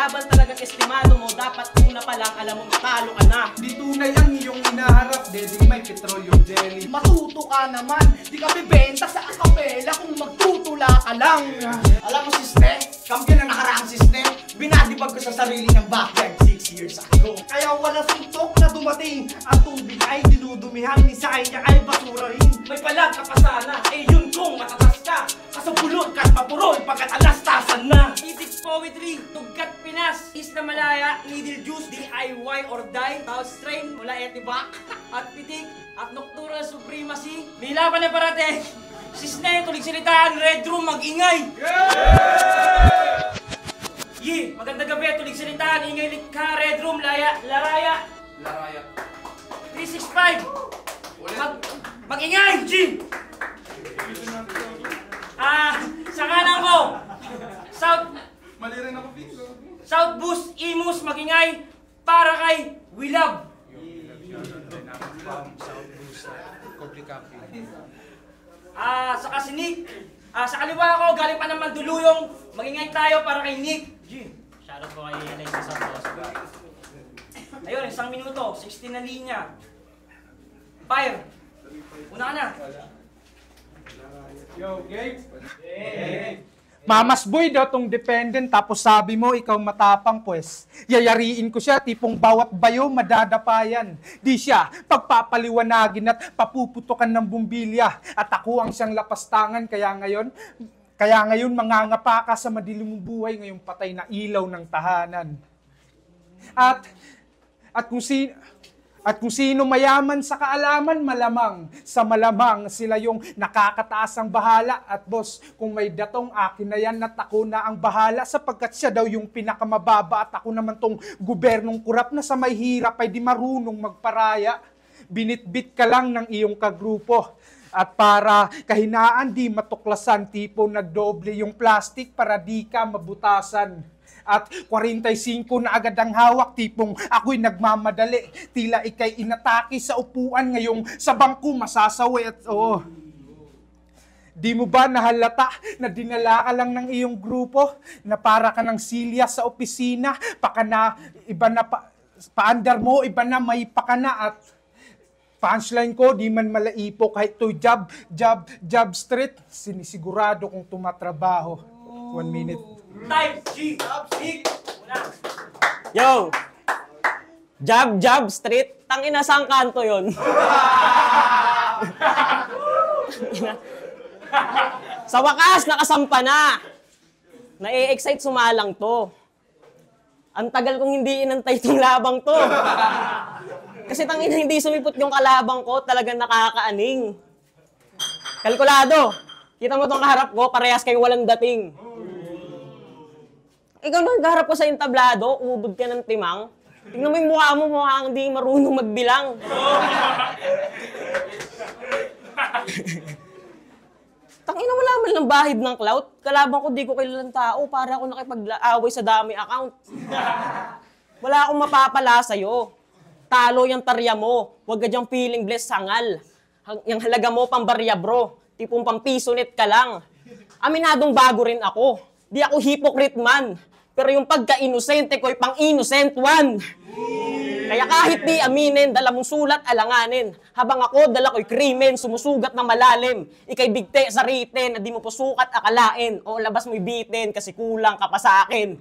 kalaban talagang estimado mo. Dapat una pa lang alam mong talo ka na. Di tunay ang iyong inaharap, deding may petroleum jelly. Matuto ka naman, di ka bibenta sa akapela kung magtutula ka lang. Alam mo siste, kampiyon ng nakaraang siste, binadibag ko sa sarili ng backyard 6 years ago. Kaya wala suntok na dumating, ang tubig ay dinudumihan, ni sa kanya ay basurahin. May palag ka pa sana, eh yun kung matatas ka. Kasabulod ka't mapurol pagkat alastasan na. Itik poetry, tugkat Pinas, Isla Malaya, Needle Juice, DIY or die, House Strain, mula Etibak, at Pitik, at Nocturnal Supremacy. May laban na parate. Sisne, tulig silitaan, Red Room, mag-ingay! Yeah! Magandang gabi, tulig silitaan, ingay likha, Red Room, Laraya. 365! Mag-ingay! G! Sa kanan ko! Mali rin ako, Vince. South Boost, Imus, mag-ingay, para kay Willab. Saka si Nick. Sa kaliwa ko, galing pa naman Duluyong. Mag-ingay tayo para kay Nick. G. Shoutout po kay Alexis Santos. Ayun, 1 minuto. 16 na linya. Fire. Una ka na. Yo, game? Mamas boy daw tong dependent, tapos sabi mo ikaw matapang pues. Yayariin ko siya, tipong bawat bayo madadapayan. Di siya pagpapaliwanagin at papuputukan ng bumbilya. At ako ang siyang lapastangan, kaya ngayon mangangapa ka sa madilim mong buhay, ngayong patay na ilaw ng tahanan. At kung sino mayaman sa kaalaman, malamang sa malamang sila yung nakakataas ang bahala. At boss, kung may datong akin na yan at ako na ang bahala, sapagkat siya daw yung pinakamababa at ako naman tong gobernong kurap na sa may hirap ay di marunong magparaya. Binitbit ka lang ng iyong kagrupo. At para kahinaan di matuklasan, tipo nagdoble yung plastic para di ka mabutasan. At 45 na agad ang hawak, tipong ako'y nagmamadali. Tila ikay inatake sa upuan, ngayong sa bangko masasawi at Di mo ba nahalata na dinala ka lang ng iyong grupo? Na para ka ng silya sa opisina, paandar mo, iba na may pakana at punchline ko, di man malaipo kahit to job street, sinisigurado kong tumatrabaho. 1 minute. Time, G, Nick. Una. Yo! Job street. Tangina, saan kanto yun? Sa wakas, nakasampa na. Na-excite sumalang to. Ang tagal kong hindi inantay itong labang to. Kasi tangina, hindi sumipot yung kalabang ko, talagang nakakaaning. Kalkulado. Kita mo itong kaharap ko, parehas kayong walang dating. Ikaw nang kaharap ko sa entablado, umubod ka ng timang. Tingnan mo yung mukha mo, mukhang hindi marunong magbilang. Tangina, wala man lang bahid ng clout. Kalabang ko, di ko kilalang tao para ako nakipag-away sa dami account. Wala akong mapapala sa'yo. Talo yung tarya mo. Huwag ka dyang feeling blessed sangal. Yung halaga mo pambarya bro. Tipong pampisonet ka lang. Aminadong bago rin ako. Di ako hypocrite man. Pero yung pagka-inosente ko'y pang-innocent one. Kaya kahit di aminin, dala mong sulat alanganin. Habang ako, dala ko'y krimen, sumusugat na malalim. Ika'y bigte sa written na di mo po sukat akalain. O labas mo'y bitin kasi kulang ka pa sa akin.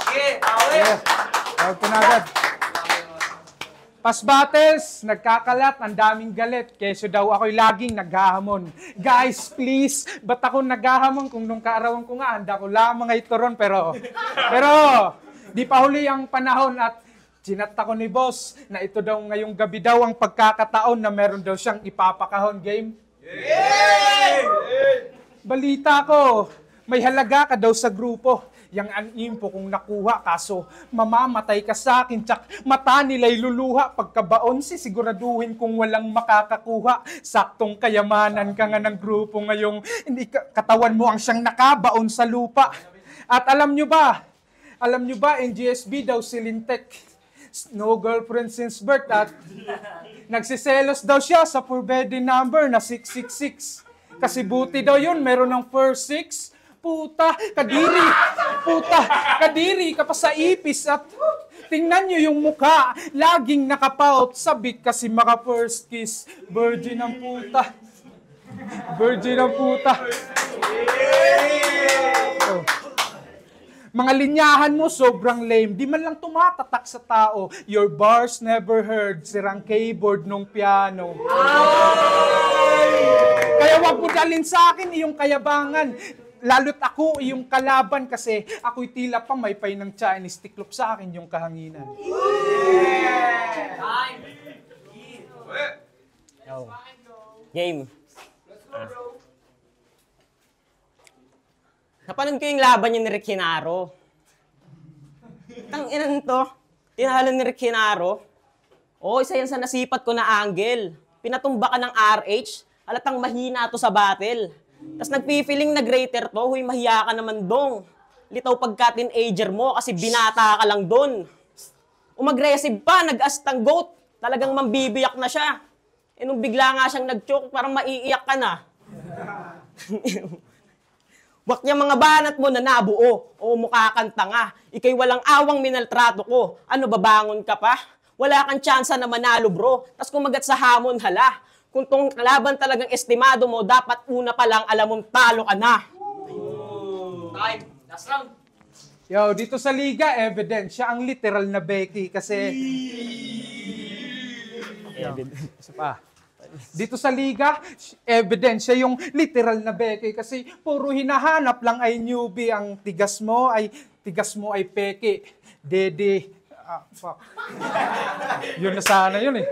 Sige, awit. Huwag ko na agad. Pas battles, nagkakalat, ang daming galit. Keso daw ako'y laging naghahamon. Guys, please, ba't ako naghahamon kung nung kaarawan ko nga, handa ko lamang ay turon. Pero, di pa huli ang panahon at chinat ako ni boss na ito daw ngayong gabi daw ang pagkakataon na meron daw siyang ipapakahon game. Yay! Balita ko, may halaga ka daw sa grupo. Yang an-impo kung nakuha, kaso mamamatay ka sa akin, tsak mata nila'y luluha. Pagkabaon, sisiguraduhin kung walang makakakuha. Saktong kayamanan ka nga ng grupo ngayong hindi katawan mo ang siyang nakabaon sa lupa. At alam nyo ba, NGSB daw si Lintek. No girlfriend since birth at nagsiselos daw siya sa forbidden number na 666. Kasi buti daw yun, meron ng first 6. Puta, kadiri! Puta, kadiri ka pa sa ipis at tingnan nyo yung mukha. Laging nakapout. Sabik kasi maka first kiss. Virgin ang puta. Virgin ang puta. Oh. Mga linyahan mo sobrang lame. Di man lang tumatatak sa tao. Your bars never heard. Sirang keyboard nung piano. Kaya wag mo dalhin sa akin iyong kayabangan. Lalo't ako iyong kalaban kasi ako'y tila pamaypay ng Chinese tiklop sa akin yung kahanginan. Game. Napanood ko yung laban niya ni Rick Hinaro. Tang-inan to. Tinalo ni Rick Hinaro. Oo, isa yan sa nasipat ko na angle. Pinatumba ka ng RH. Halatang mahina to sa battle. Tapos nagpipiling na greater to. Huy, mahiya ka naman dong. Litaw pagka-teenager mo kasi binata ka lang dun. Umaggressive pa, nag-astang goat. Talagang mambibiyak na siya. E nung bigla nga siyang nag-choke, parang maiiyak ka na. Wak niya mga banat mo na nabuo. O mukha kang tanga. Ika'y walang awang minaltrato ko. Ano, babangon ka pa? Wala kang tsansa na manalo, bro. Tapos kumagat sa hamon, hala. Kung tong kalaban talagang estimado mo, dapat una pa lang alam mong talo ka na. Time. Last round. Yo, dito sa liga, evident. Siya ang literal na Becky kasi... Isa pa. Dito sa liga, evident siya yung literal na Becky kasi puro hinahanap lang ay newbie. Ang tigas mo ay peke. Dede. Fuck. Yun na sana yun eh.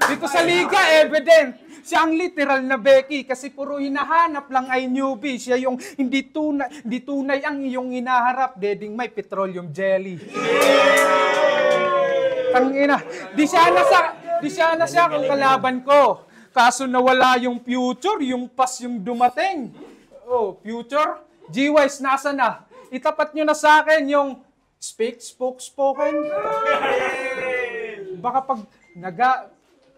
Dito sa liga, evident. Siya ang literal na Becky kasi puro hinahanap lang ay newbie. Siya yung hindi tunay ang iyong hinaharap. Deding may petroleum jelly. Tangina. Di siya na siya kung kalaban ko. Kaso nawala yung future, yung past yung dumating. Oh, future? G-Wise, nasa na? Itapat nyo na sa akin yung spoken. Baka pag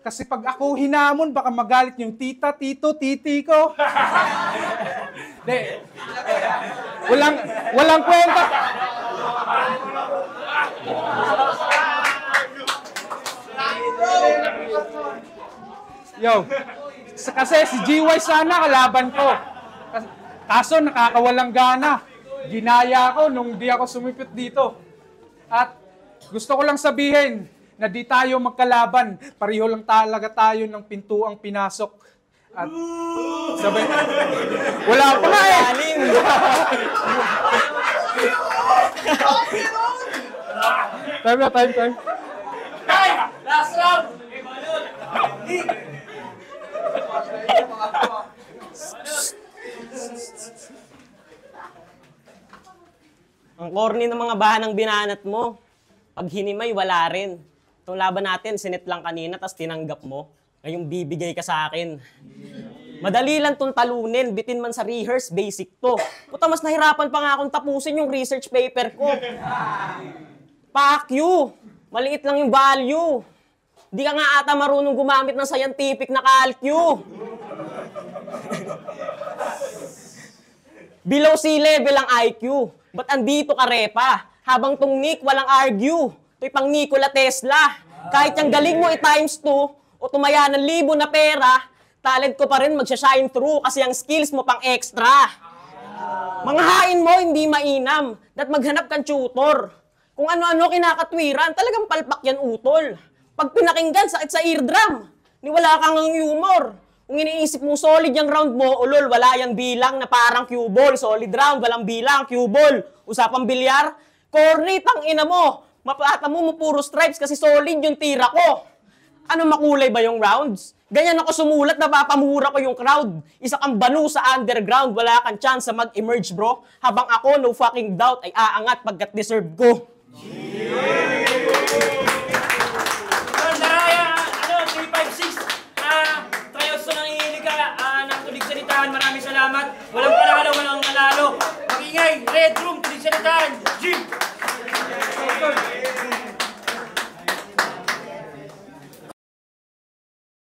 kasi pag ako hinamon, baka magalit yung tita, tito, titi ko. De, walang kwenta. Yo, kasi si GY sana kalaban ko. Kaso nakakawalang gana. Ginaya ko nung di ako sumipit dito. At gusto ko lang sabihin na di tayo magkalaban. Pareho lang talaga tayo ng pintuang pinasok. At sabay, wala pa na eh. Time. Last round. Ang corny ng mga bahanang binanat mo. Pag hinimay, wala rin. Itong laban natin, sinit lang kanina, tas tinanggap mo. Ngayong bibigay ka sa akin. Madali lang itong talunin, bitin man sa rehearse, basic to. Puta, mas nahirapan pa nga akong tapusin yung research paper ko. Fuck you! Maliit lang yung value. Di ka nga ata marunong gumamit ng scientific na calcu. Below sea level ang IQ. Ba't andito ka, Repa? Habang tong Nick, walang argue. Ito'y pang Nikola Tesla. Kahit yung galing mo i-times 2 o tumaya ng 1,000 na pera, talent ko pa rin magsha-shine through kasi ang skills mo pang extra. Mga hain mo, hindi mainam. Dat maghanap kang tutor. Kung ano-ano kinakatwiran, talagang palpak yan utol. Pag pinakinggan, sakit sa eardrum. Niwala kang ang humor. Kung iniisip mong solid yung round mo, ulol, wala yung bilang na parang cue ball. Solid round, walang bilang, cue ball. Usapang bilyar, corny, tangina mo. Mapata mo puro stripes kasi solid yung tira ko. Ano, makulay ba yung rounds? Ganyan ako sumulat, napapamura ko yung crowd. Isa kang banu sa underground, wala kang chance sa mag-emerge, bro. Habang ako, no fucking doubt, ay aangat pagkat deserve ko. Daraya, 356. Trials na nangihilig ka ng tulig salitaan. Maraming salamat. Walang panalo, walang nanalo. Mag-ingay, Red Room, tulig salitaan. Jim!